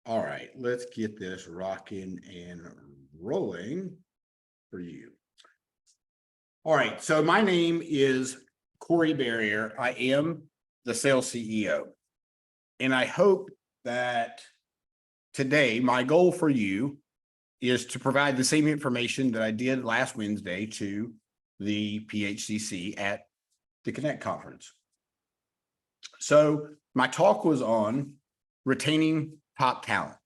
All right, let's get this rocking and rolling for you. All right, so my name is Corey Barrier. I am the sales CEO. And I hope that today, my goal for you is to provide the same information that I did last Wednesday to the PHCC at the Connect Conference. So my talk was on retaining top talent,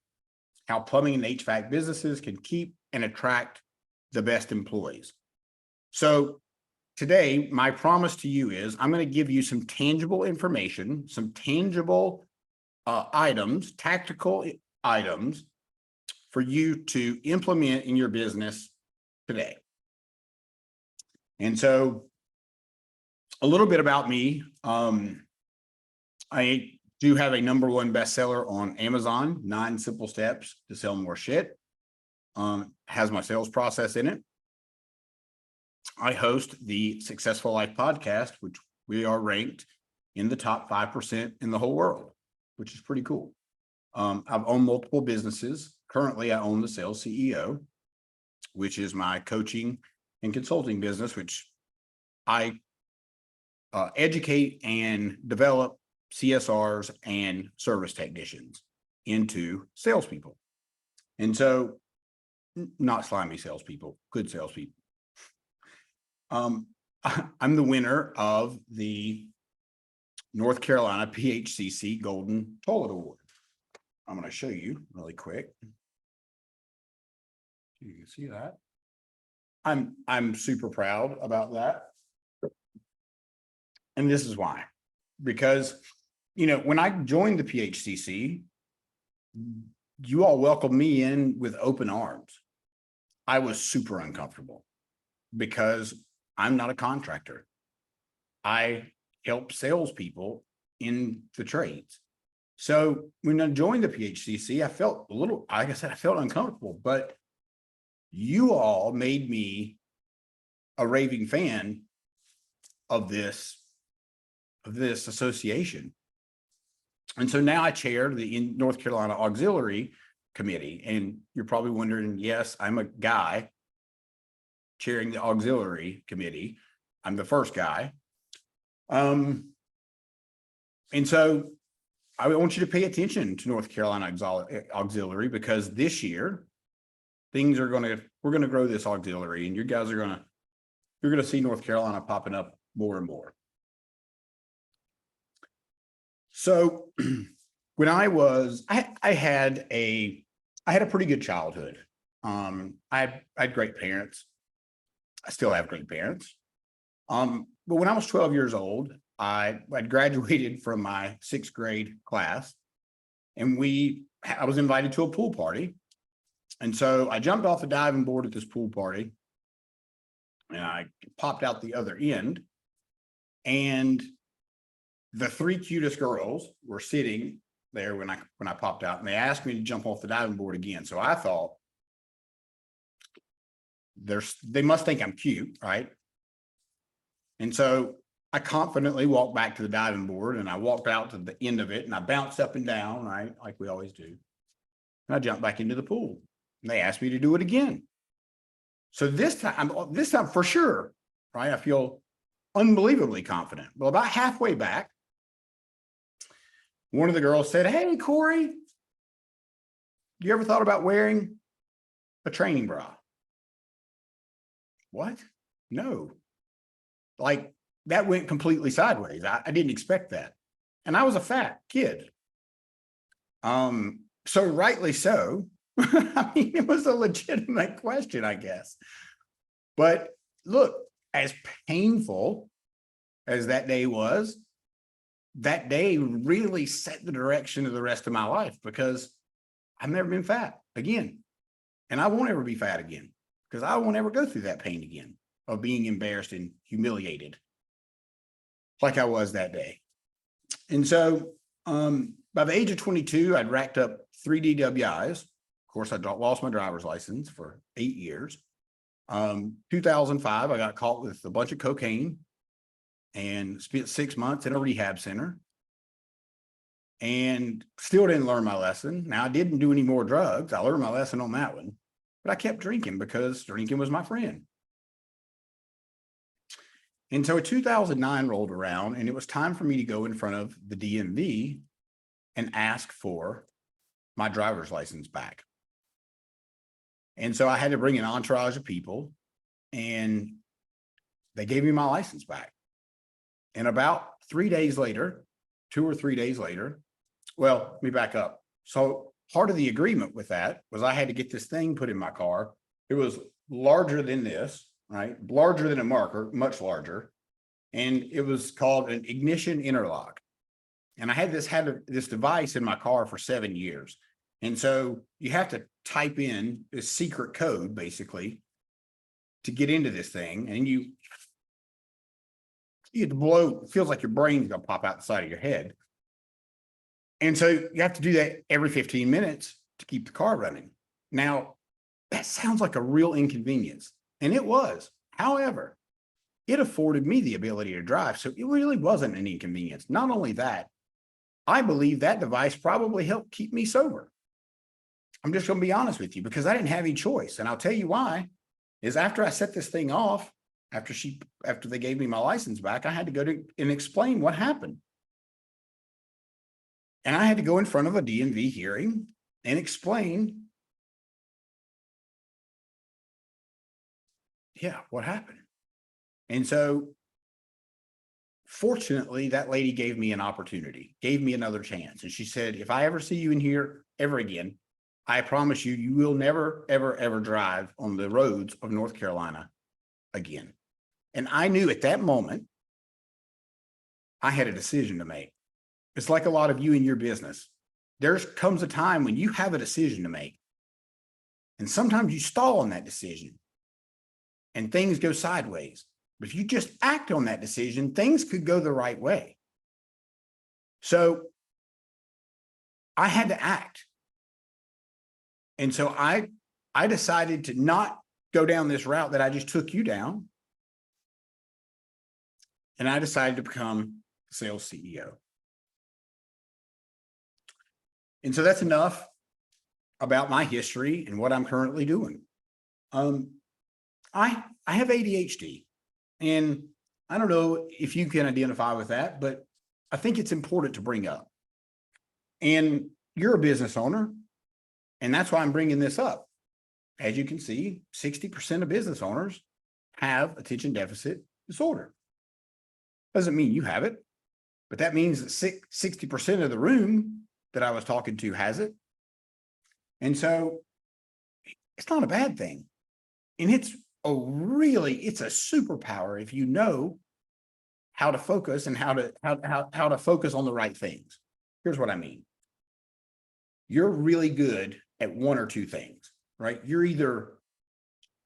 how plumbing and HVAC businesses can keep and attract the best employees. So today, my promise to you is I'm going to give you some tangible information, some tangible items, tactical items for you to implement in your business today. And so a little bit about me. I do have a #1 bestseller on Amazon, 9 Simple Steps to Sell More Shit. Has my sales process in it. I host the Successful Life podcast, which we are ranked in the top 5% in the whole world, which is pretty cool. I've owned multiple businesses. Currently, I own the Sales CEO, which is my coaching and consulting business, which I educate and develop CSRs and service technicians into salespeople. And so, not slimy salespeople, good salespeople. I'm the winner of the North Carolina PHCC Golden Toilet Award. I'm going to show you really quick. You can see that. I'm super proud about that. And this is why. Because, you know, when I joined the PHCC, you all welcomed me in with open arms. I was super uncomfortable because I'm not a contractor. I help salespeople in the trades. So when I joined the PHCC, I felt a little, like I said, I felt uncomfortable, but you all made me a raving fan of this association. And so now I chair the North Carolina Auxiliary Committee. And you're probably wondering, yes, I'm a guy chairing the Auxiliary Committee. I'm the first guy. And so I want you to pay attention to North Carolina Auxiliary, because this year we're going to grow this auxiliary, and you guys you're going to see North Carolina popping up more and more. So when I had a pretty good childhood. I had great parents. I still have great parents. But when I was 12 years old, I graduated from my 6th grade class, and I was invited to a pool party. And so I jumped off the diving board at this pool party, and I popped out the other end, and the 3 cutest girls were sitting there when I popped out, and they asked me to jump off the diving board again. So I thought, they must think I'm cute, right? And so I confidently walked back to the diving board, and I walked out to the end of it, and I bounced up and down, right, like we always do. And I jumped back into the pool, and they asked me to do it again. So this time for sure, right, I feel unbelievably confident. Well, about halfway back, one of the girls said, "Hey, Corey, you ever thought about wearing a training bra?" What? No. Like, that went completely sideways. I didn't expect that. And I was a fat kid. So rightly so. I mean, it was a legitimate question, I guess. But look, as painful as that day was, that day really set the direction of the rest of my life, because I've never been fat again. And I won't ever be fat again, because I won't ever go through that pain again of being embarrassed and humiliated like I was that day. And so by the age of 22, I'd racked up 3 DWIs. Of course, I lost my driver's license for 8 years. 2005, I got caught with a bunch of cocaine and spent 6 months in a rehab center and still didn't learn my lesson. Now, I didn't do any more drugs. I learned my lesson on that one, but I kept drinking because drinking was my friend. And so 2009 rolled around and it was time for me to go in front of the DMV and ask for my driver's license back. And so I had to bring an entourage of people and they gave me my license back. And about 3 days later, 2 or 3 days later, well, let me back up. So part of the agreement with that was I had to get this thing put in my car. It was larger than this, right? Larger than a marker, much larger. And it was called an ignition interlock. And I had this device in my car for 7 years. And so you have to type in this secret code basically to get into this thing. And you have to blow, it feels like your brain's gonna pop out the side of your head. And so you have to do that every 15 minutes to keep the car running. Now, that sounds like a real inconvenience, and it was. However, it afforded me the ability to drive, so it really wasn't an inconvenience. Not only that, I believe that device probably helped keep me sober. I'm just going to be honest with you because I didn't have any choice, and I'll tell you why. Is after I set this thing off, after they gave me my license back, I had to go to and explain what happened. And I had to go in front of a DMV hearing and explain, what happened. And so, fortunately, that lady gave me an opportunity, gave me another chance. And she said, if I ever see you in here ever again, I promise you, you will never, ever, ever drive on the roads of North Carolina again. And I knew at that moment, I had a decision to make. It's like a lot of you in your business. There comes a time when you have a decision to make. And sometimes you stall on that decision and things go sideways. But if you just act on that decision, things could go the right way. So I had to act. And so I decided to not go down this route that I just took you down. And I decided to become sales CEO. And so that's enough about my history and what I'm currently doing. I have ADHD, and I don't know if you can identify with that, but I think it's important to bring up. And you're a business owner, and that's why I'm bringing this up. As you can see, 60% of business owners have attention deficit disorder. Doesn't mean you have it, but that means that 60% of the room that I was talking to has it. And so it's not a bad thing. And it's a superpower if you know how to focus and how to focus on the right things. Here's what I mean. You're really good at one or two things, right? You're either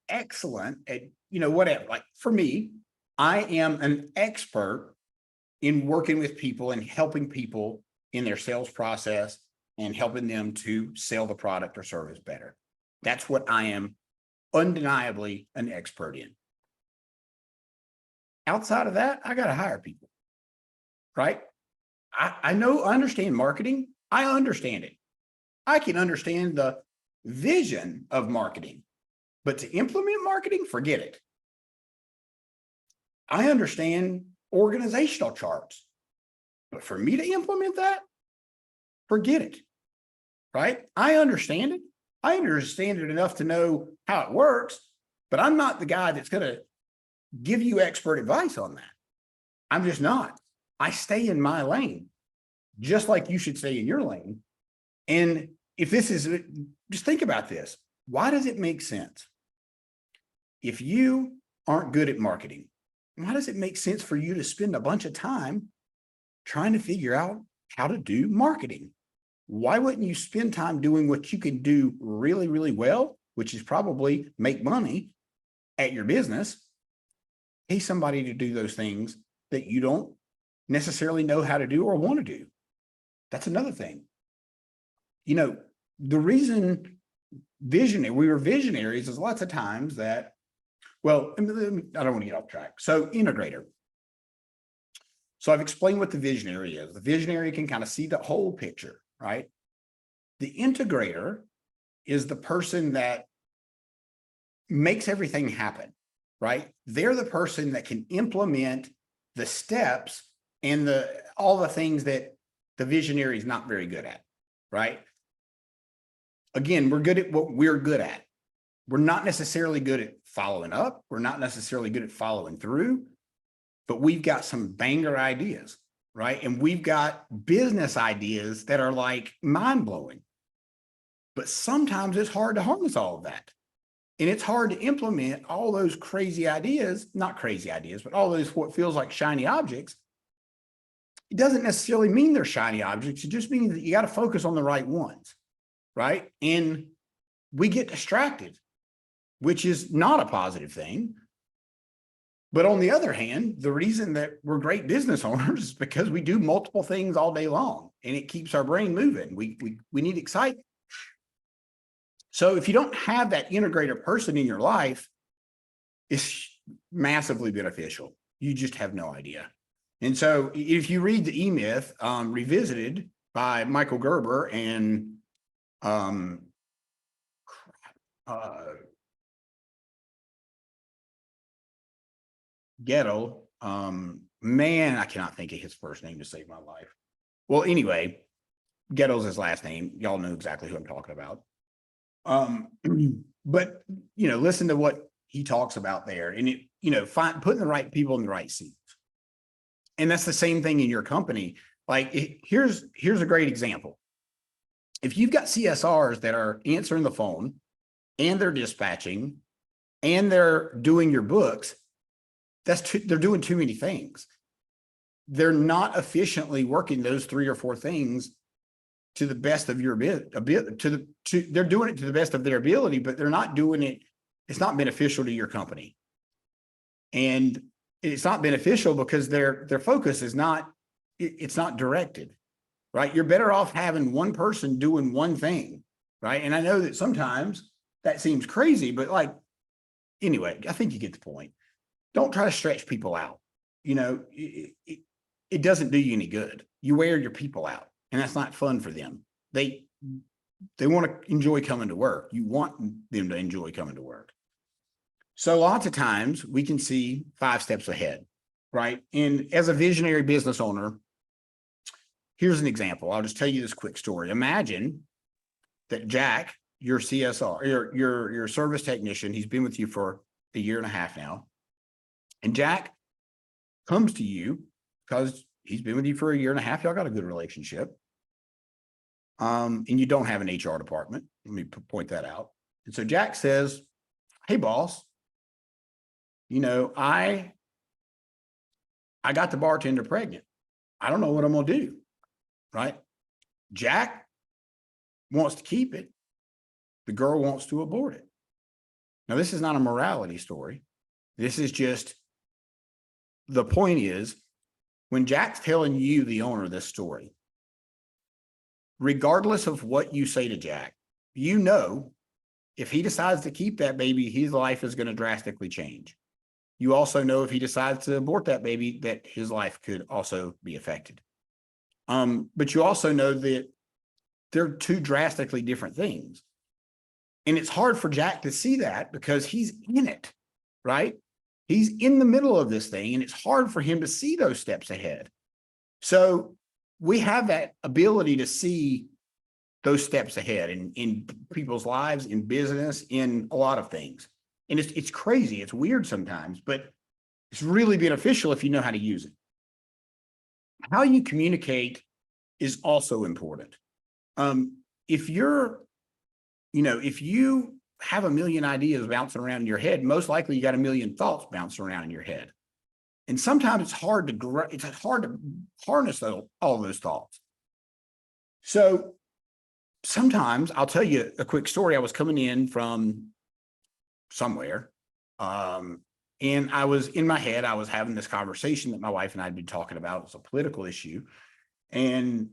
excellent at, whatever. Like for me, I am an expert in working with people and helping people in their sales process and helping them to sell the product or service better. That's what I am undeniably an expert in. Outside of that, I got to hire people, right? I understand marketing. I understand it. I can understand the vision of marketing, but to implement marketing, forget it. I understand organizational charts, but for me to implement that, forget it, right? I understand it. I understand it enough to know how it works, but I'm not the guy that's going to give you expert advice on that. I'm just not. I stay in my lane, just like you should stay in your lane. And if this is, just think about this. Why does it make sense? If you aren't good at marketing, why does it make sense for you to spend a bunch of time trying to figure out how to do marketing? Why wouldn't you spend time doing what you can do really, really well, which is probably make money at your business? Pay somebody to do those things that you don't necessarily know how to do or want to do. That's another thing. The reason we were visionaries is lots of times that, well, I don't want to get off track. So integrator. So I've explained what the visionary is. The visionary can kind of see the whole picture, right? The integrator is the person that makes everything happen, right? They're the person that can implement the steps and all the things that the visionary is not very good at, right? Again, we're good at what we're good at. We're not necessarily good at following up. We're not necessarily good at following through, but we've got some banger ideas, right? And we've got business ideas that are like mind-blowing. But sometimes it's hard to harness all of that. And it's hard to implement all those crazy ideas, not crazy ideas, but all those what feels like shiny objects. It doesn't necessarily mean they're shiny objects. It just means that you got to focus on the right ones, right? And we get distracted, which is not a positive thing. But on the other hand, the reason that we're great business owners is because we do multiple things all day long, and it keeps our brain moving. We need excitement. So if you don't have that integrator person in your life, it's massively beneficial. You just have no idea. And so if you read the E-Myth Revisited by Michael Gerber and Gettle, man, I cannot think of his first name to save my life. Well, anyway, Gettle's his last name. Y'all know exactly who I'm talking about. But listen to what he talks about there, and putting the right people in the right seats. And that's the same thing in your company. Like here's a great example. If you've got CSRs that are answering the phone and they're dispatching and they're doing your books, they're doing too many things. They're not efficiently working those 3 or 4 things to the best of your ability. They're doing it to the best of their ability, but they're not doing it. It's not beneficial to your company. And it's not beneficial because their focus is not, it's not directed, right? You're better off having one person doing one thing, right? And I know that sometimes that seems crazy, but anyway, I think you get the point. Don't try to stretch people out. It doesn't do you any good. You wear your people out, and that's not fun for them. They want to enjoy coming to work. You want them to enjoy coming to work. So lots of times we can see 5 steps ahead, right? And as a visionary business owner, here's an example. I'll just tell you this quick story. Imagine that Jack, your CSR, your service technician, he's been with you for a year and a half now. And Jack comes to you because he's been with you for a year and a half. Y'all got a good relationship. And you don't have an HR department. Let me point that out. And so Jack says, hey, boss, I got the bartender pregnant. I don't know what I'm going to do. Right? Jack wants to keep it. The girl wants to abort it. Now, this is not a morality story. This is just, the point is, when Jack's telling you, the owner of this story, regardless of what you say to Jack, if he decides to keep that baby, his life is going to drastically change. You also know if he decides to abort that baby, that his life could also be affected. But you also know that they're 2 drastically different things. And it's hard for Jack to see that because he's in it, right? He's in the middle of this thing, and it's hard for him to see those steps ahead. So we have that ability to see those steps ahead in people's lives, in business, in a lot of things. And it's crazy. It's weird sometimes, but it's really beneficial if you know how to use it. How you communicate is also important. If you have a million ideas bouncing around in your head, most likely you got a million thoughts bouncing around in your head. And sometimes it's hard to harness all those thoughts. So sometimes I'll tell you a quick story. I was coming in from somewhere, and I was in my head, I was having this conversation that my wife and I had been talking about. It was a political issue. And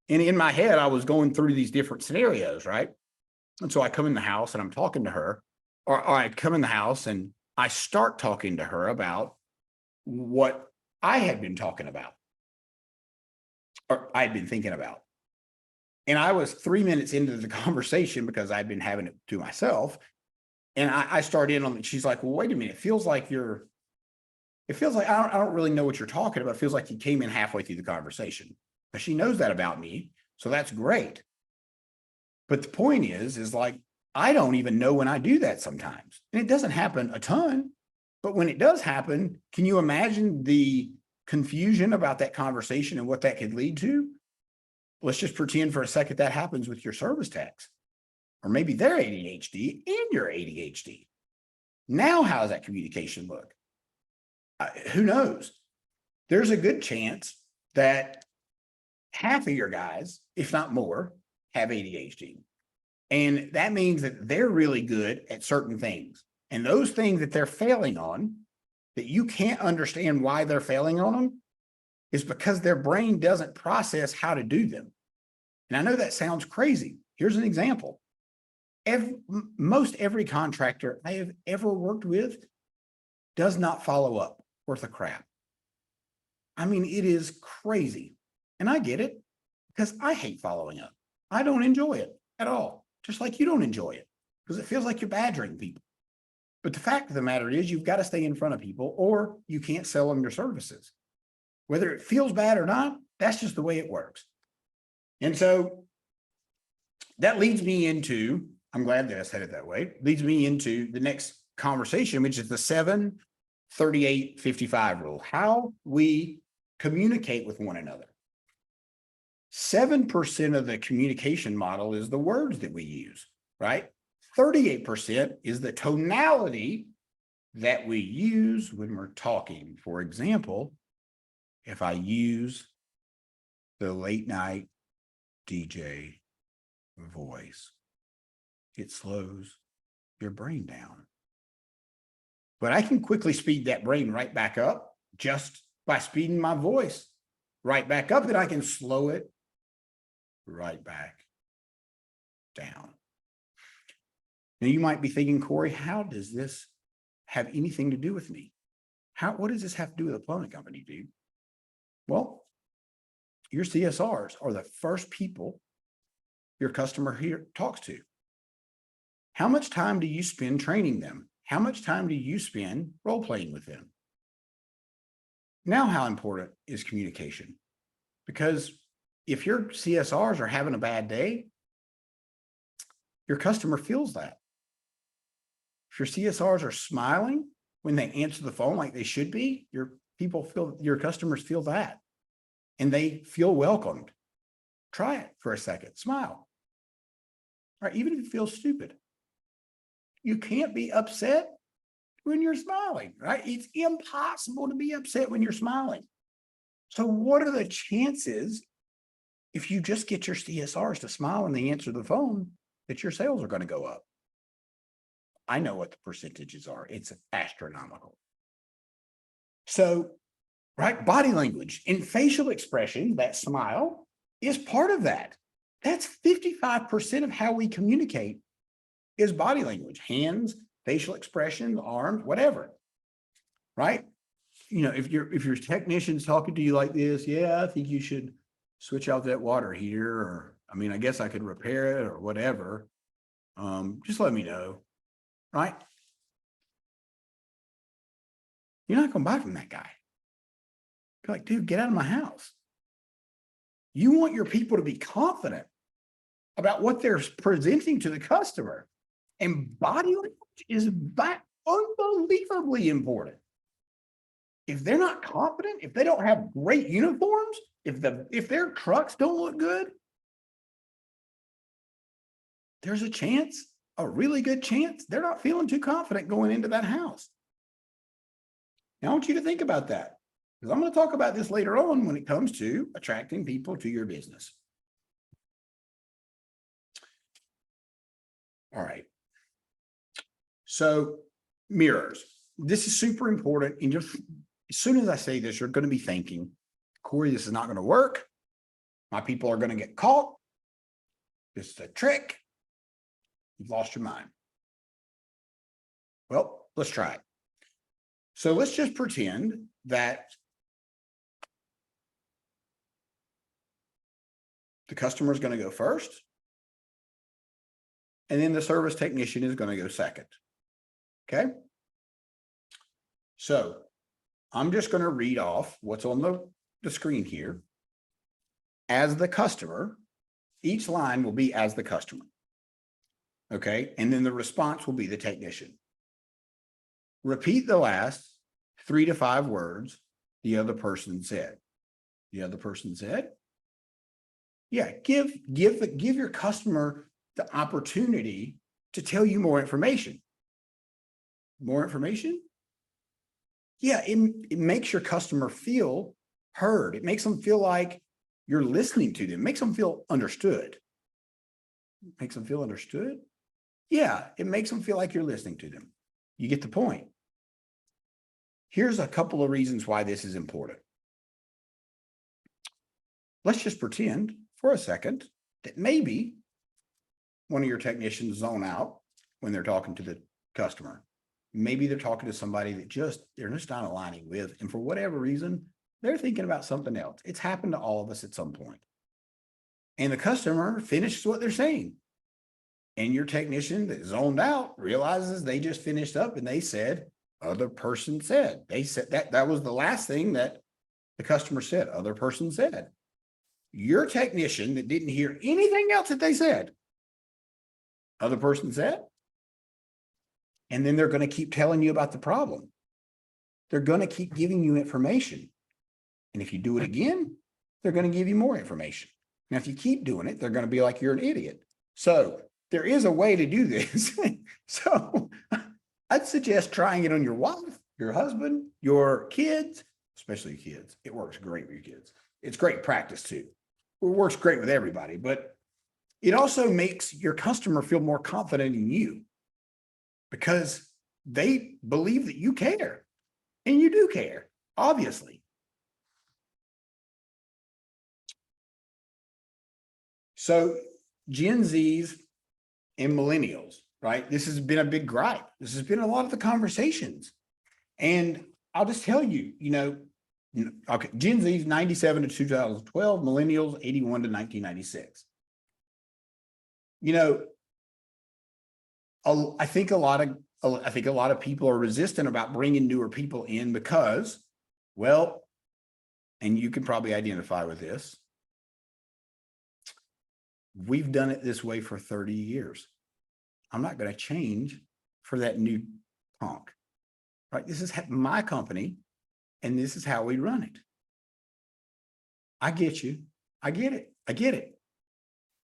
in my head, I was going through these different scenarios, right? And so I come in the house and I'm talking to her, or I come in the house and I start talking to her about what I had been talking about, or I'd been thinking about. And I was 3 minutes into the conversation because I'd been having it to myself. And I started in on it. She's like, well, wait a minute. It feels like I don't really know what you're talking about. It feels like you came in halfway through the conversation. But she knows that about me. So that's great. But the point is like, I don't even know when I do that sometimes. And it doesn't happen a ton. But when it does happen, can you imagine the confusion about that conversation and what that could lead to? Let's just pretend for a second that happens with your service techs, or maybe they're ADHD and you're ADHD. Now, how does that communication look? Who knows? There's a good chance that half of your guys, if not more, have ADHD. And that means that they're really good at certain things. And those things that they're failing on, that you can't understand why they're failing on them, is because their brain doesn't process how to do them. And I know that sounds crazy. Here's an example. Most every contractor I have ever worked with does not follow up worth a crap. I mean, it is crazy. And I get it because I hate following up. I don't enjoy it at all, just like you don't enjoy it because it feels like you're badgering people. But the fact of the matter is you've got to stay in front of people or you can't sell them your services. Whether it feels bad or not, that's just the way it works. And so that leads me into, I'm glad that I said it that way, leads me into the next conversation, which is the 7-38-55 rule, how we communicate with one another. 7% of the communication model is the words that we use, right? 38% is the tonality that we use when we're talking. For example, if I use the late night DJ voice, it slows your brain down. But I can quickly speed that brain right back up just by speeding my voice right back up, and I can slow it right back down. Now you might be thinking, Corey, how does this have anything to do with me? What does this have to do with a plumbing company, dude? Well, your CSRs are the first people your customer here talks to. How much time do you spend training them? How much time do you spend role playing with them? Now, how important is communication? Because if your CSRs are having a bad day, your customer feels that. If your CSRs are smiling when they answer the phone like they should be, your customers feel that, and they feel welcomed. Try it for a second. Smile. Right? Even if it feels stupid. You can't be upset when you're smiling, right? It's impossible to be upset when you're smiling. So what are the chances if you just get your CSRs to smile when they answer the phone that your sales are going to go up? I know what the percentages are. It's astronomical. So, right, body language and facial expression, that smile is part of that. That's 55% of how we communicate is body language, hands, facial expressions, arms, whatever, right? You know, if your technician's talking to you like this, yeah, I think you should switch out that water heater, or, I mean, I guess I could repair it or whatever. Just let me know, right? You're not going to buy from that guy. You're like, dude, get out of my house. You want your people to be confident about what they're presenting to the customer. And body language is unbelievably important. If they're not confident, if they don't have great uniforms, if their trucks don't look good, there's a really good chance they're not feeling too confident going into that house. Now, I want you to think about that, because I'm going to talk about this later on when it comes to attracting people to your business. All right. So mirrors, this is super important. And just as soon as I say this, you're going to be thinking, Corey, this is not going to work. My people are going to get caught. This is a trick. You've lost your mind. Well, let's try it. So let's just pretend that The customer is going to go first. And then the service technician is going to go second. Okay. So I'm just going to read off what's on the screen here. As the customer, each line will be as the customer. Okay. And then the response will be the technician. Repeat the last 3 to 5 words the other person said. The other person said, yeah, give your customer the opportunity to tell you more information. More information? Yeah, it makes your customer feel heard. It makes them feel like you're listening to them. It makes them feel understood. Makes them feel understood? Yeah, it makes them feel like you're listening to them. You get the point. Here's a couple of reasons why this is important. Let's just pretend for a second that maybe one of your technicians zone out when they're talking to the customer. Maybe they're talking to somebody that they're just not aligning with, and for whatever reason, they're thinking about something else. It's happened to all of us at some point. And the customer finishes what they're saying. And your technician that zoned out realizes they just finished up and they said, other person said. They said that was the last thing that the customer said, other person said. Your technician that didn't hear anything else that they said, other person said. And then they're going to keep telling you about the problem. They're going to keep giving you information. And if you do it again, they're going to give you more information. Now, if you keep doing it, they're going to be like you're an idiot. So there is a way to do this. So I'd suggest trying it on your wife, your husband, your kids, especially kids. It works great with your kids. It's great practice too. It works great with everybody, but it also makes your customer feel more confident in you because they believe that you care, and you do care, obviously. So Gen Zs and millennials, right? This has been a big gripe. This has been a lot of the conversations. And I'll just tell you, okay, Gen Z's 97 to 2012, millennials 81 to 1996. I think a lot of people are resistant about bringing newer people in because, well, and you can probably identify with this. We've done it this way for 30 years. I'm not going to change for that new punk, right? This is my company, and this is how we run it. I get you. I get it. I get it.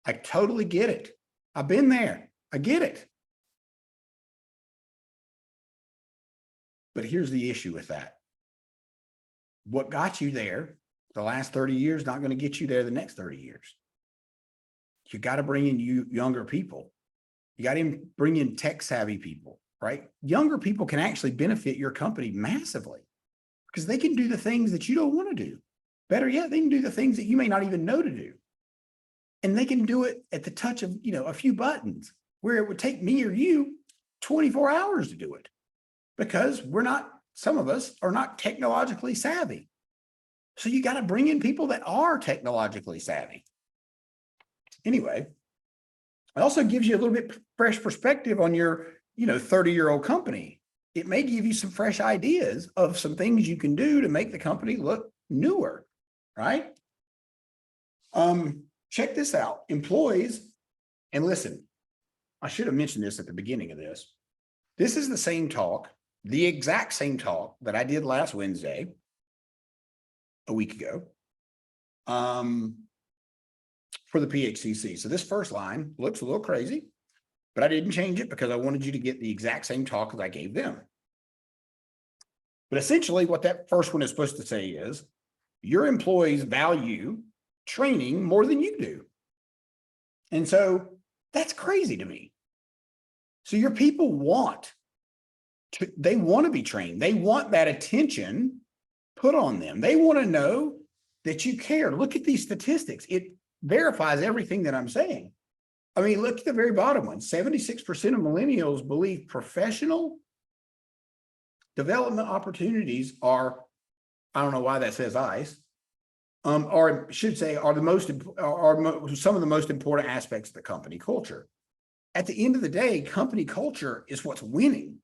I totally get it. I've been there. I get it. But here's the issue with that. What got you there the last 30 years, not going to get you there the next 30 years. You got to bring in younger people. You got to bring in tech savvy people, right? Younger people can actually benefit your company massively because they can do the things that you don't want to do. Better yet, they can do the things that you may not even know to do. And they can do it at the touch of, a few buttons where it would take me or you 24 hours to do it because some of us are not technologically savvy. So you got to bring in people that are technologically savvy. Anyway, it also gives you a little bit fresh perspective on your, 30-year-old company. It may give you some fresh ideas of some things you can do to make the company look newer, right? Check this out. Employees, and listen, I should have mentioned this at the beginning of this. This is the exact same talk that I did last Wednesday, a week ago, for the PHCC. So this first line looks a little crazy, but I didn't change it because I wanted you to get the exact same talk as I gave them. But essentially what that first one is supposed to say is your employees value training more than you do. And so that's crazy to me. So your people want to be trained. They want that attention put on them. They want to know that you care. Look at these statistics. It verifies everything that I'm saying. I mean, look at the very bottom one. 76% of millennials believe professional development opportunities are, I don't know why that says ICE, or I should say, are some of the most important aspects of the company culture. At the end of the day, company culture is what's winning.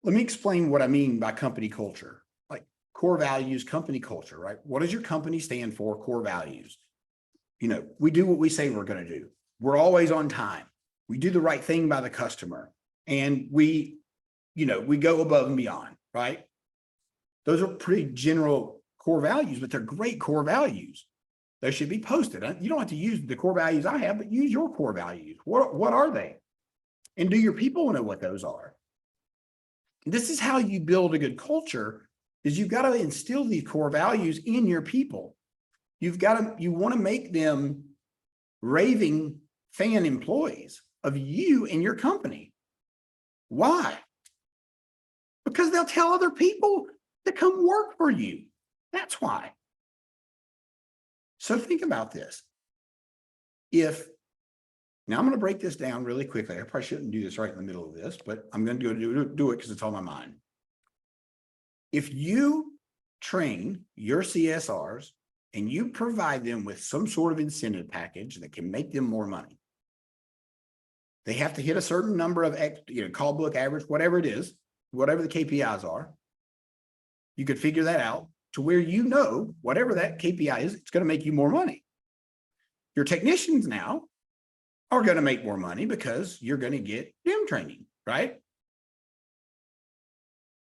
Let me explain what I mean by company culture, like core values, company culture, right? What does your company stand for? Core values. We do what we say we're going to do. We're always on time. We do the right thing by the customer, and we go above and beyond, right? Those are pretty general core values, but they're great core values. They should be posted. You don't have to use the core values I have, but use your core values. What are they? And do your people know what those are? This is how you build a good culture, is you've got to instill these core values in your people. You want to make them raving fan employees of you and your company. Why? Because they'll tell other people to come work for you. That's why. So think about this. Now I'm going to break this down really quickly. I probably shouldn't do this right in the middle of this, but I'm going to do it because it's on my mind. If you train your CSRs and you provide them with some sort of incentive package that can make them more money, they have to hit a certain number of call book average, whatever it is, whatever the KPIs are. You could figure that out to where whatever that KPI is, it's going to make you more money. Your technicians now are going to make more money because you're going to get them training, right?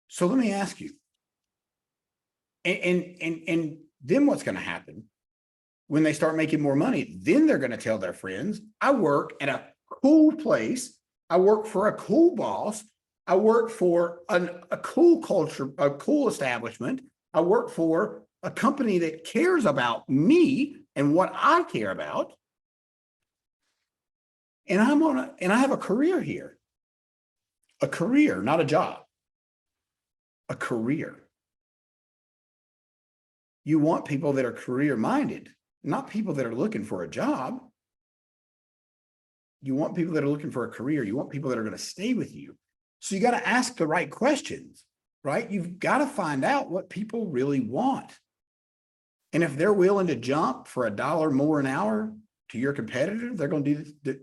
So let me ask you, and then what's going to happen when they start making more money? Then they're going to tell their friends, I work at a cool place. I work for a cool boss. I work for a cool culture, a cool establishment. I work for a company that cares about me and what I care about. And I have a career here. A career, not a job. A career. You want people that are career-minded, not people that are looking for a job. You want people that are looking for a career. You want people that are going to stay with you. So you got to ask the right questions, right? You've got to find out what people really want. And if they're willing to jump for $1 more an hour to your competitor, they're going to do.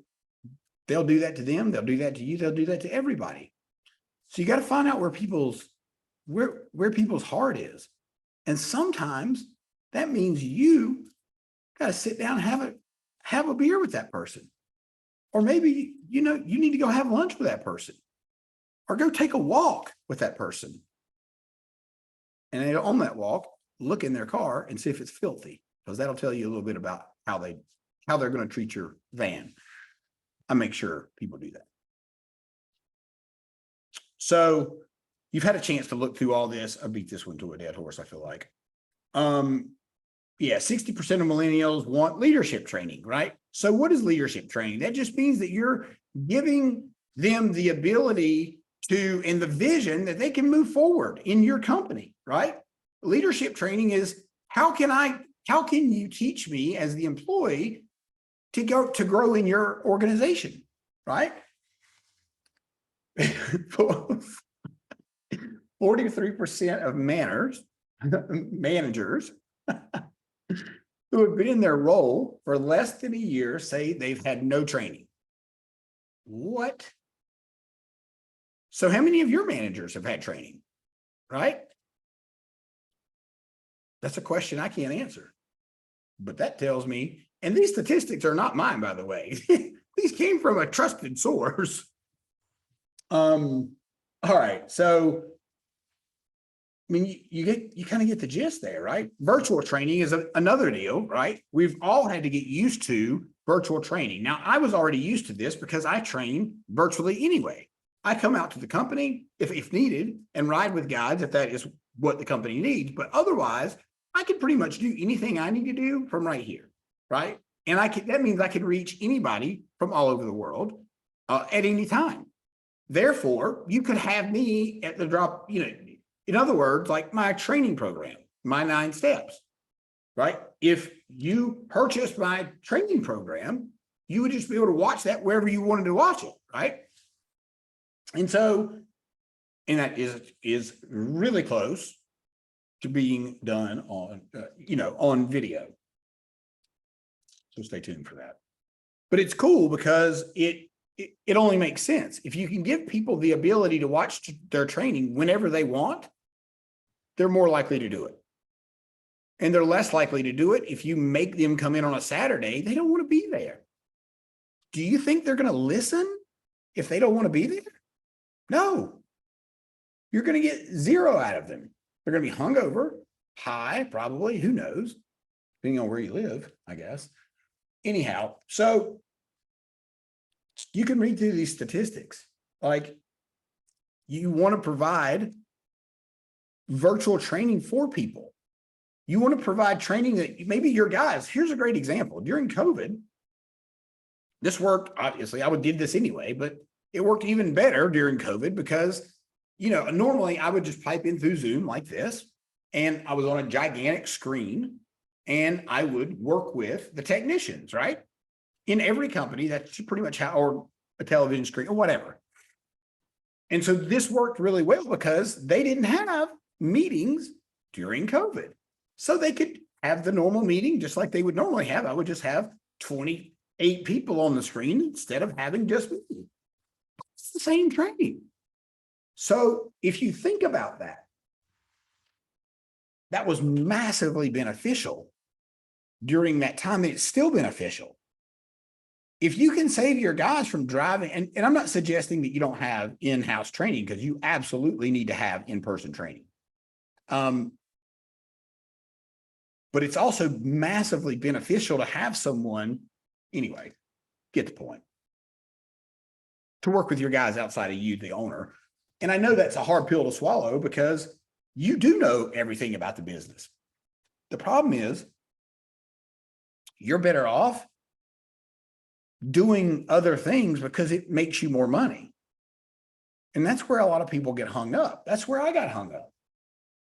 They'll do that to them. They'll do that to you. They'll do that to everybody. So you got to find out where people's heart is. And sometimes that means you got to sit down and have a beer with that person. Or maybe, you need to go have lunch with that person or go take a walk with that person. And on that walk, look in their car and see if it's filthy, because that'll tell you a little bit about how they're going to treat your van. I make sure people do that. So you've had a chance to look through all this. I beat this one to a dead horse, I feel like. 60% of millennials want leadership training, right? So what is leadership training? That just means that you're giving them the ability to, and the vision that they can move forward in your company, right? Leadership training is how can you teach me as the employee to grow in your organization, right? 43% of managers who have been in their role for less than a year say they've had no training. What? So how many of your managers have had training, right? That's a question I can't answer, but that tells me, and these statistics are not mine, by the way. These came from a trusted source. All right. So, I mean, you kind of get the gist there, right? Virtual training is another deal, right? We've all had to get used to virtual training. Now, I was already used to this because I train virtually anyway. I come out to the company if needed and ride with guides if that is what the company needs. But otherwise, I can pretty much do anything I need to do from right here. Right. And that means I can reach anybody from all over the world at any time. Therefore, you could have me at the drop, in other words, like my training program, my 9 steps, right? If you purchased my training program, you would just be able to watch that wherever you wanted to watch it, right? And that is really close to being done on, on video. So stay tuned for that. But it's cool because it only makes sense. If you can give people the ability to watch their training whenever they want, they're more likely to do it. And they're less likely to do it if you make them come in on a Saturday. They don't want to be there. Do you think they're going to listen if they don't want to be there? No. You're going to get zero out of them. They're going to be hungover, high, probably, who knows, depending on where you live, I guess. Anyhow, so you can read through these statistics. Like, you want to provide virtual training for people. You want to provide training that maybe your guys, here's a great example. During COVID, this worked, obviously, I did this anyway, but it worked even better during COVID because, normally I would just pipe in through Zoom like this, and I was on a gigantic screen, and I would work with the technicians, right? In every company, that's pretty much how, or a television screen or whatever. And so this worked really well because they didn't have meetings during COVID. So they could have the normal meeting just like they would normally have. I would just have 28 people on the screen instead of having just me. It's the same training. So if you think about that, that was massively beneficial during that time, and it's still beneficial. If you can save your guys from driving, and I'm not suggesting that you don't have in-house training, because you absolutely need to have in-person training. But it's also massively beneficial to have someone, anyway, get the point, to work with your guys outside of you, the owner. And I know that's a hard pill to swallow because you do know everything about the business. The problem is you're better off doing other things because it makes you more money. And that's where a lot of people get hung up. That's where I got hung up.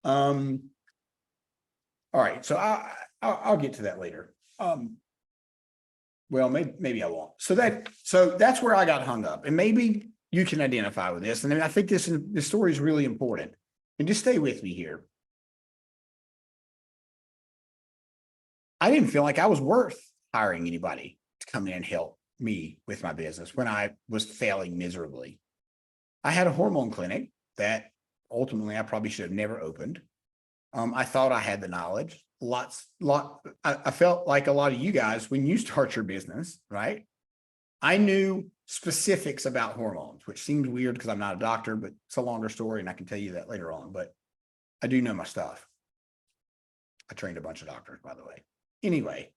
All right, so I'll get to that later. Well, maybe I won't. So that's where I got hung up, and maybe you can identify with this. And I think this story is really important. And just stay with me here. I didn't feel like I was worth hiring anybody to come in and help me with my business when I was failing miserably. I had a hormone clinic that ultimately I probably should have never opened. I thought I had the knowledge. I felt like a lot of you guys, when you start your business, right? I knew specifics about hormones, which seems weird because I'm not a doctor, but it's a longer story and I can tell you that later on, but I do know my stuff. I trained a bunch of doctors, by the way. Anyway,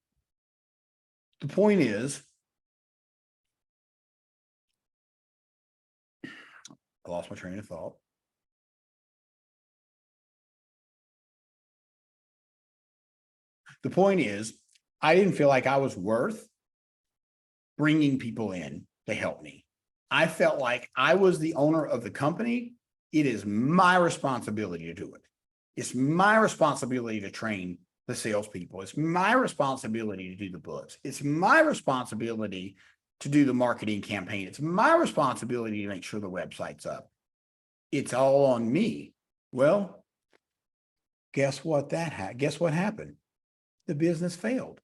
the point is, I lost my train of thought. The point is, I didn't feel like I was worth bringing people in to help me. I felt like I was the owner of the company. It is my responsibility to do it. It's my responsibility to train the salespeople. It's my responsibility to do the books. It's my responsibility to do the marketing campaign. It's my responsibility to make sure the website's up. It's all on me. Well, guess what guess what happened? The business failed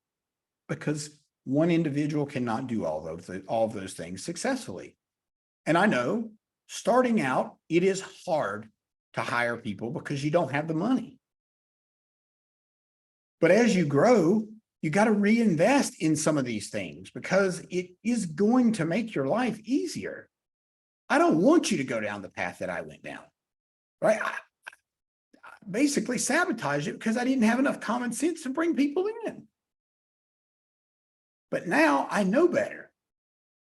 because one individual cannot do all of those things successfully. And I know starting out, it is hard to hire people because you don't have the money. But as you grow, you got to reinvest in some of these things because it is going to make your life easier. I don't want you to go down the path that I went down, right? I basically sabotaged it because I didn't have enough common sense to bring people in. But now I know better.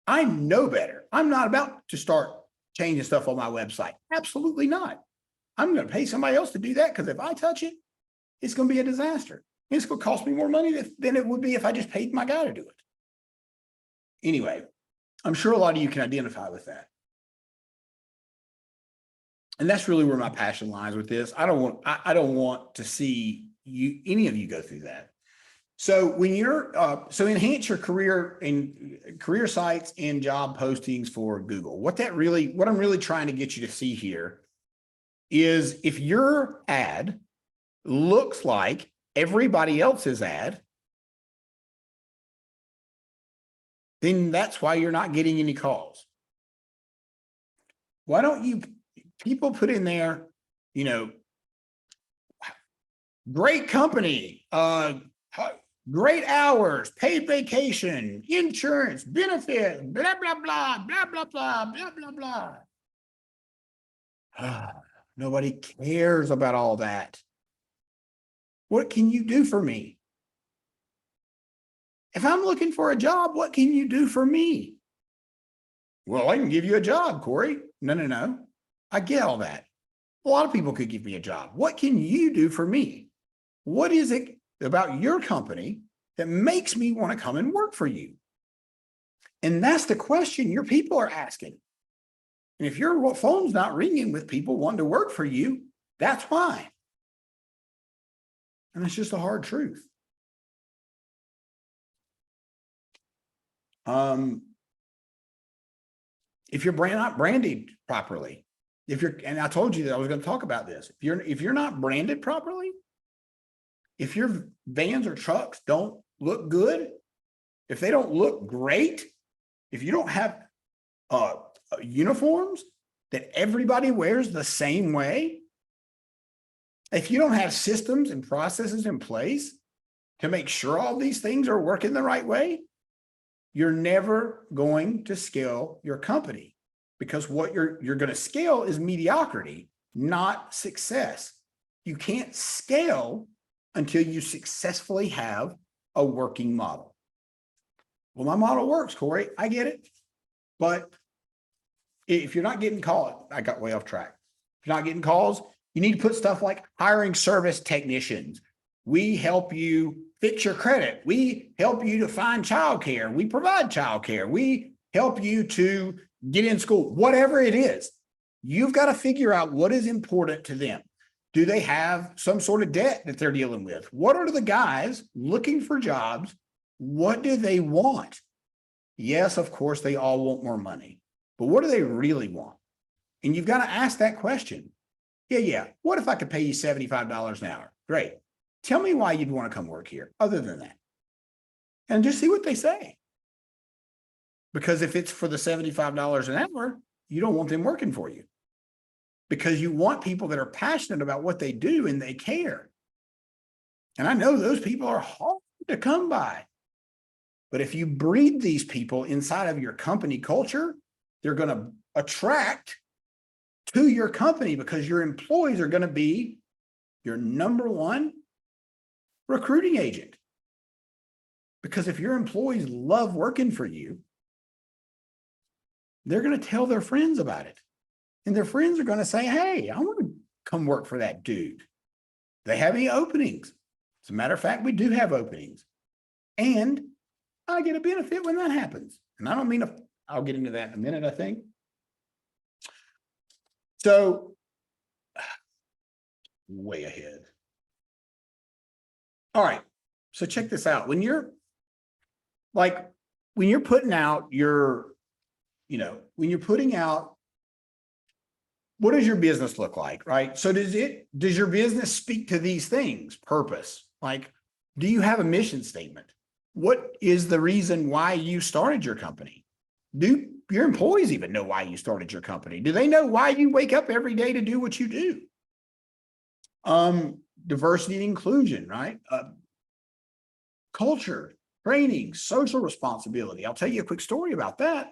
I know better. I'm not about to start changing stuff on my website. Absolutely not. I'm going to pay somebody else to do that because if I touch it, it's going to be a disaster. It's going to cost me more money than it would be if I just paid my guy to do it. Anyway, I'm sure a lot of you can identify with that. And that's really where my passion lies with this. I don't want to see any of you go through that. So when you're so enhance your career and career sites and job postings for Google. What I'm really trying to get you to see here is if your ad looks like everybody else's ad, then that's why you're not getting any calls. Why don't you people put in there, great company, great hours, paid vacation, insurance, benefits, blah, blah, blah, blah, blah, blah, blah, blah, blah. Nobody cares about all that. What can you do for me? If I'm looking for a job, what can you do for me? Well, I can give you a job, Corey. No. I get all that. A lot of people could give me a job. What can you do for me? What is it about your company that makes me want to come and work for you? And that's the question your people are asking. And if your phone's not ringing with people wanting to work for you, that's why. And it's just a hard truth. If you're not branded properly, and I told you that I was going to talk about this. If you're not branded properly, if your vans or trucks don't look good, if they don't look great, if you don't have uniforms that everybody wears the same way, if you don't have systems and processes in place to make sure all these things are working the right way, you're never going to scale your company, because what you're going to scale is mediocrity, not success. You can't scale until you successfully have a working model. Well, my model works, Corey. I get it. But if you're not getting called, I got way off track. If you're not getting calls, you need to put stuff like hiring service technicians. We help you fix your credit. We help you to find childcare. We provide childcare. We help you to get in school, whatever it is. You've got to figure out what is important to them. Do they have some sort of debt that they're dealing with? What are the guys looking for jobs? What do they want? Yes, of course, they all want more money, but what do they really want? And you've got to ask that question. Yeah. What if I could pay you $75 an hour? Great. Tell me why you'd want to come work here other than that. And just see what they say. Because if it's for the $75 an hour, you don't want them working for you. Because you want people that are passionate about what they do and they care. And I know those people are hard to come by. But if you breed these people inside of your company culture, they're going to attract to your company, because your employees are going to be your number one recruiting agent. Because if your employees love working for you, they're going to tell their friends about it. And their friends are going to say, hey, I want to come work for that dude. They have any openings? As a matter of fact, we do have openings. And I get a benefit when that happens. And I don't mean, I'll get into that in a minute, I think. So, way ahead. All right. So check this out. When you're putting out when you're putting out, what does your business look like, right? So does your business speak to these things? Purpose. Like, do you have a mission statement? What is the reason why you started your company? Do your employees even know why you started your company? Do they know why you wake up every day to do what you do? Diversity and inclusion, right? Culture, training, social responsibility. I'll tell you a quick story about that.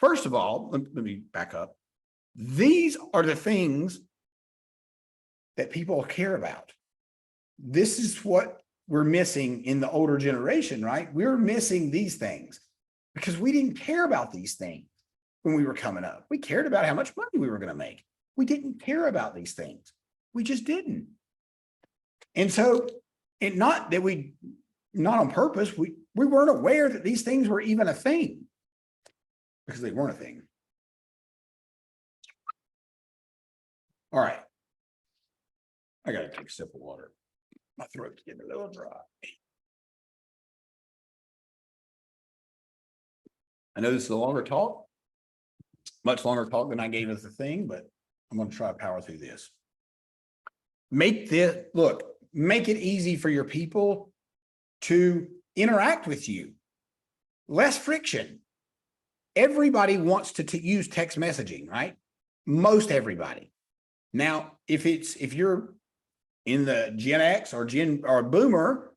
First of all, let me back up. These are the things that people care about. This is what we're missing in the older generation, right? We're missing these things because we didn't care about these things when we were coming up. We cared about how much money we were going to make. We didn't care about these things. We just didn't. And so, not on purpose, we weren't aware that these things were even a thing, because they weren't a thing. All right. I got to take a sip of water. My throat's getting a little dry. I know this is a longer talk, much longer talk than I gave as the thing, but I'm going to try to power through this. make it easy for your people to interact with you. Less friction. Everybody wants to use text messaging, right? Most everybody. Now, if you're in the Gen X or Boomer,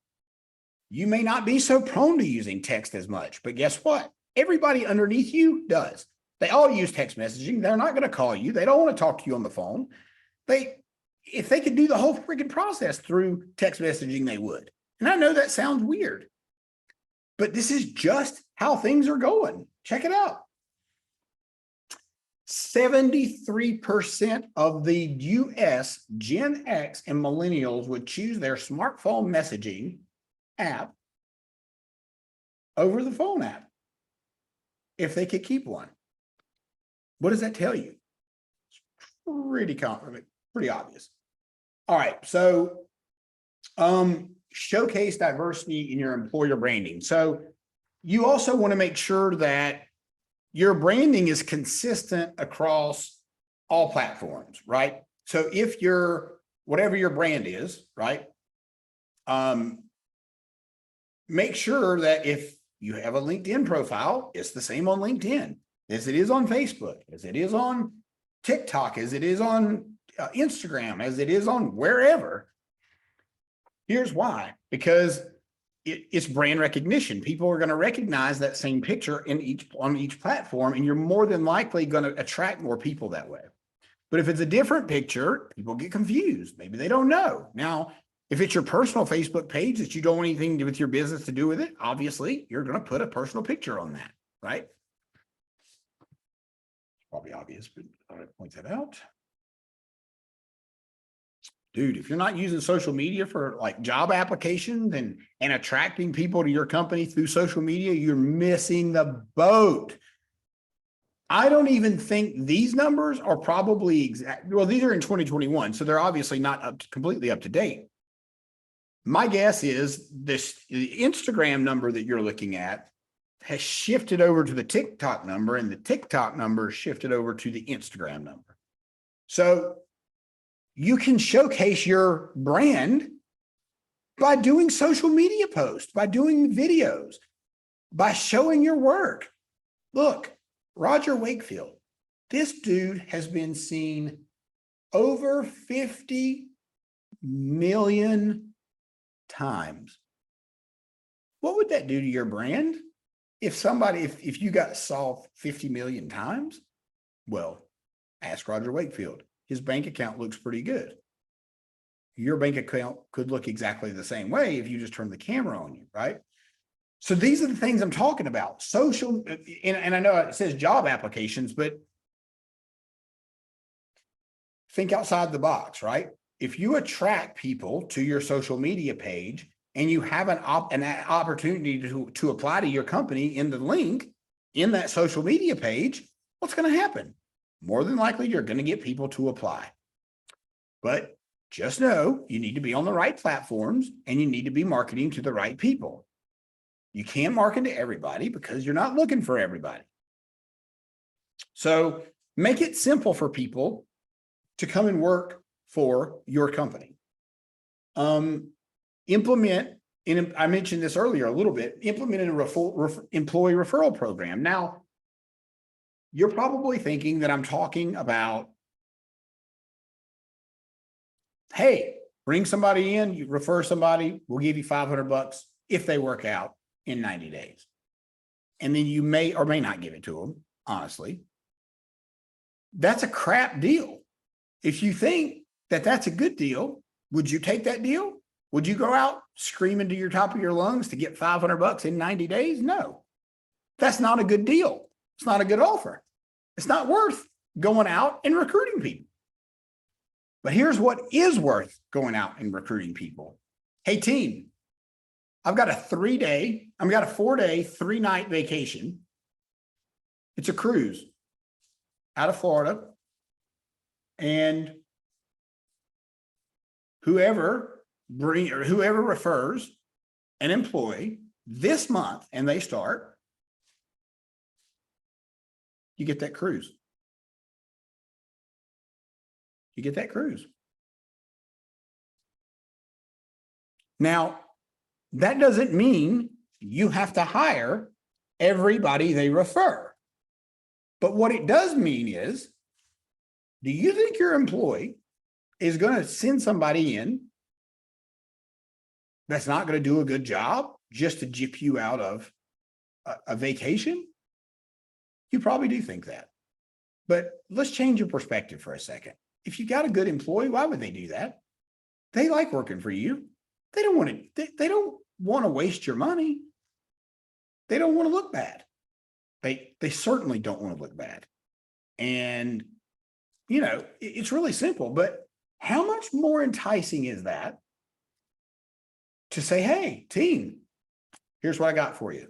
you may not be so prone to using text as much, but guess what? Everybody underneath you does. They all use text messaging. They're not going to call you. They don't want to talk to you on the phone. If they could do the whole freaking process through text messaging, they would. And I know that sounds weird, but this is just how things are going. Check it out. 73% of the US Gen X and millennials would choose their smartphone messaging app over the phone app if they could keep one. What does that tell you? It's pretty obvious. All right, so showcase diversity in your employer branding. So you also want to make sure that your branding is consistent across all platforms, right? So if whatever your brand is, right? Make sure that if you have a LinkedIn profile, it's the same on LinkedIn as it is on Facebook, as it is on TikTok, as it is on Instagram, as it is on wherever. Here's why, because it's brand recognition. People are going to recognize that same picture on each platform, and you're more than likely going to attract more people that way. But if it's a different picture, people get confused. Maybe they don't know. Now, if it's your personal Facebook page that you don't want anything to do with your business to do with it, obviously you're going to put a personal picture on that, right? Probably obvious, but I thought I'd point that out. Dude, if you're not using social media for like job applications and attracting people to your company through social media, you're missing the boat. I don't even think these numbers are probably exact. Well, these are in 2021, so they're obviously not completely up to date. My guess is the Instagram number that you're looking at has shifted over to the TikTok number, and the TikTok number shifted over to the Instagram number. So you can showcase your brand by doing social media posts, by doing videos, by showing your work. Look, Roger Wakefield, this dude has been seen over 50 million times. What would that do to your brand? If you got saw 50 million times, well, ask Roger Wakefield. His bank account looks pretty good. Your bank account could look exactly the same way if you just turn the camera on you, right? So these are the things I'm talking about. Social, and I know it says job applications, but think outside the box, right? If you attract people to your social media page and you have an opportunity to apply to your company in the link in that social media page, what's going to happen? More than likely, you're going to get people to apply. But just know you need to be on the right platforms and you need to be marketing to the right people. You can't market to everybody because you're not looking for everybody. So make it simple for people to come and work for your company. Implement, and I mentioned this earlier a little bit, implement an employee referral program. Now, you're probably thinking that I'm talking about, hey, bring somebody in, you refer somebody, we'll give you $500 if they work out in 90 days. And then you may or may not give it to them, honestly. That's a crap deal. If you think that that's a good deal, would you take that deal? Would you go out screaming to your top of your lungs to get $500 in 90 days? No, that's not a good deal. It's not a good offer. It's not worth going out and recruiting people. But here's what is worth going out and recruiting people. Hey, team, I've got a 4-day, 3-night vacation. It's a cruise out of Florida. And whoever refers an employee this month and they start, you get that cruise. You get that cruise. Now, that doesn't mean you have to hire everybody they refer. But what it does mean is, do you think your employee is going to send somebody in that's not going to do a good job just to gyp you out of a vacation? You probably do think that. But let's change your perspective for a second. If you got a good employee, why would they do that? They like working for you. They don't want to, they don't want to waste your money. They don't want to look bad. They certainly don't want to look bad. And, you know, it's really simple, but how much more enticing is that to say, hey, team, here's what I got for you.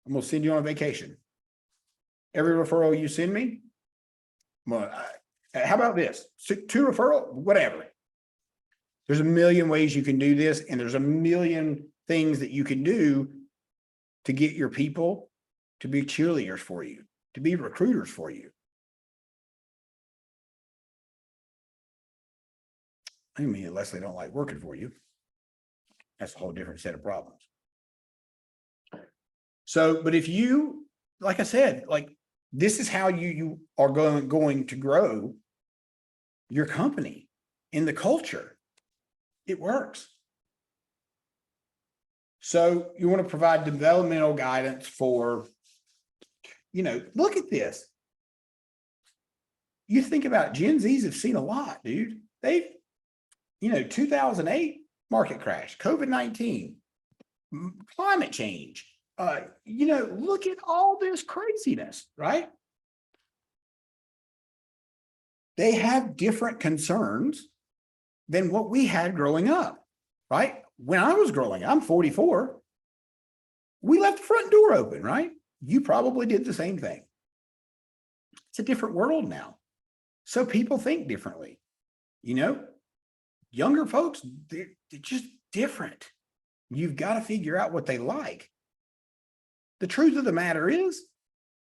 I'm going to send you on a vacation. Every referral you send me, well, how about this? 2 referral, whatever. There's a million ways you can do this, and there's a million things that you can do to get your people to be cheerleaders for you, to be recruiters for you. I mean, unless they don't like working for you. That's a whole different set of problems. So, but if you, like I said, like this is how you are going to grow your company in the culture. It works. So you want to provide developmental guidance for, you know, look at this. You think about it, Gen Zs have seen a lot, dude. They've, you know, 2008 market crash, COVID-19, climate change. You know, look at all this craziness, right? They have different concerns than what we had growing up, right? When I was growing up, I'm 44. We left the front door open, right? You probably did the same thing. It's a different world now. So people think differently. You know, younger folks, they're just different. You've got to figure out what they like. The truth of the matter is,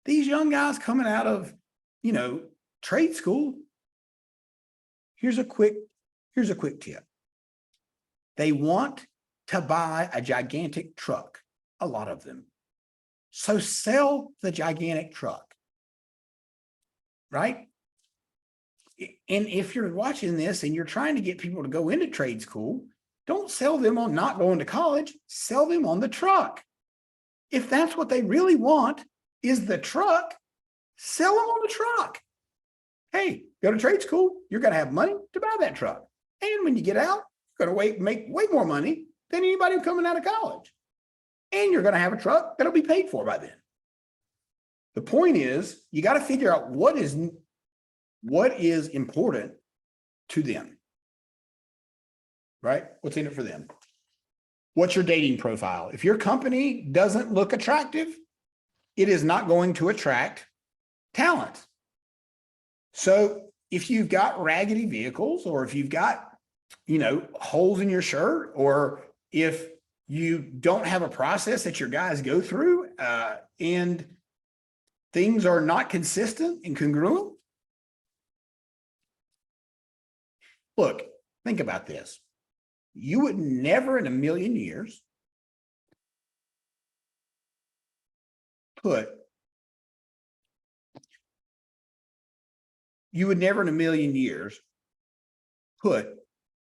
these young guys coming out of, you know, trade school, here's a quick tip. They want to buy a gigantic truck, a lot of them. So sell the gigantic truck, right? And if you're watching this and you're trying to get people to go into trade school, don't sell them on not going to college, sell them on the truck. If that's what they really want is the truck, sell them on the truck. Hey, go to trade school, you're going to have money to buy that truck. And when you get out, you're going to make way more money than anybody coming out of college. And you're going to have a truck that'll be paid for by then. The point is, you got to figure out what is important to them, right? What's in it for them? What's your dating profile? If your company doesn't look attractive, it is not going to attract talent. So if you've got raggedy vehicles, or if you've got, you know, holes in your shirt, or if you don't have a process that your guys go through, and things are not consistent and congruent. Look, think about this. You would never in a million years put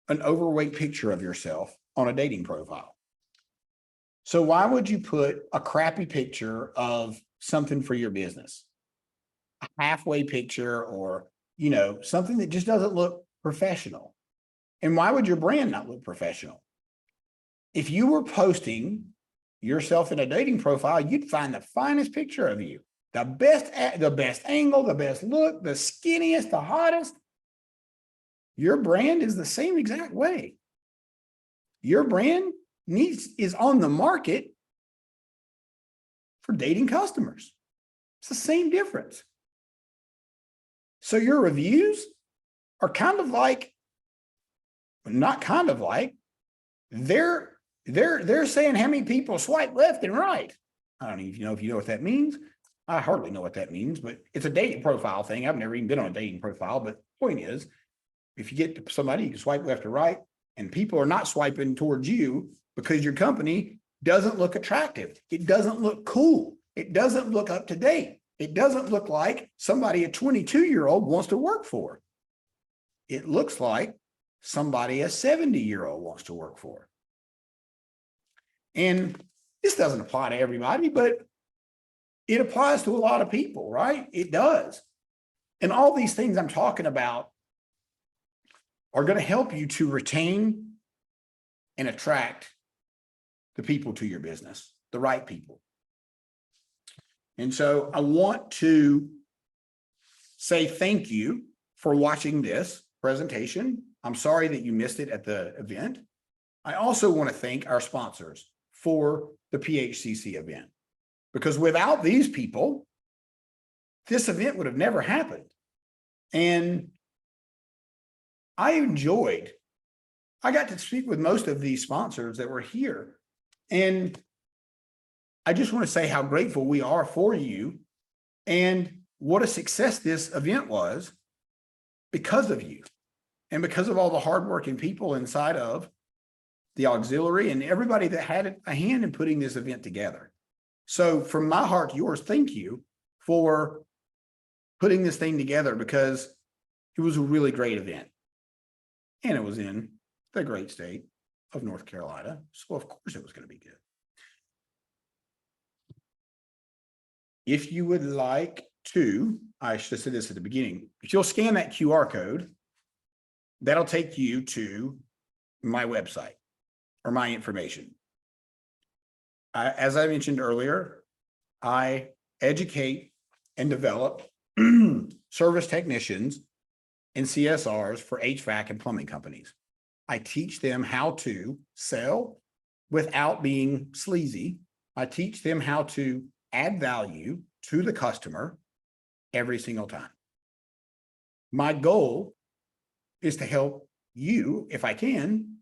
an overweight picture of yourself on a dating profile. So why would you put a crappy picture of something for your business? A halfway picture, or, you know, something that just doesn't look professional. And why would your brand not look professional? If you were posting yourself in a dating profile, you'd find the finest picture of you, the best angle, the best look, the skinniest, the hottest. Your brand is the same exact way. Your brand is on the market for dating customers. It's the same difference. So your reviews are kind of like, not kind of like, they're saying how many people swipe left and right. I don't even know if you know what that means. I hardly know what that means, but it's a dating profile thing. I've never even been on a dating profile, but the point is, if you get to somebody, you can swipe left or right, and people are not swiping towards you, because your company doesn't look attractive. It doesn't look cool. It doesn't look up to date. It doesn't look like somebody a 22-year-old wants to work for. It looks like somebody a 70-year-old wants to work for. And this doesn't apply to everybody, but it applies to a lot of people, right? It does. And all these things I'm talking about are going to help you to retain and attract the people to your business, the right people. And so I want to say thank you for watching this presentation. I'm sorry that you missed it at the event. I also want to thank our sponsors for the PHCC event, because without these people, this event would have never happened. And I got to speak with most of these sponsors that were here. And I just want to say how grateful we are for you and what a success this event was because of you and because of all the hardworking people inside of the auxiliary and everybody that had a hand in putting this event together. So from my heart to yours, thank you for putting this thing together, because it was a really great event. And it was in the great state of North Carolina. So of course it was going to be good. If you would like to, I should have said this at the beginning, if you'll scan that QR code, that'll take you to my website or my information. As I mentioned earlier, I educate and develop service technicians and CSRs for HVAC and plumbing companies. I teach them how to sell without being sleazy. I teach them how to add value to the customer every single time. My goal is to help you, if I can,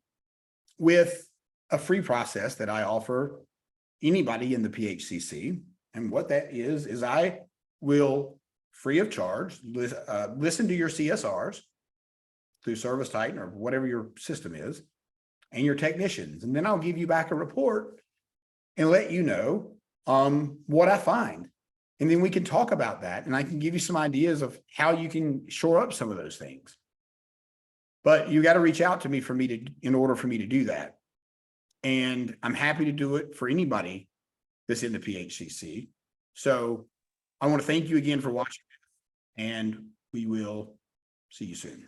with a free process that I offer anybody in the PHCC. And what that is I will, free of charge, listen to your CSRs through ServiceTitan or whatever your system is, and your technicians. And then I'll give you back a report and let you know what I find. And then we can talk about that, and I can give you some ideas of how you can shore up some of those things. But you got to reach out to me in order for me to do that. And I'm happy to do it for anybody that's in the PHCC. So I want to thank you again for watching, and we will see you soon.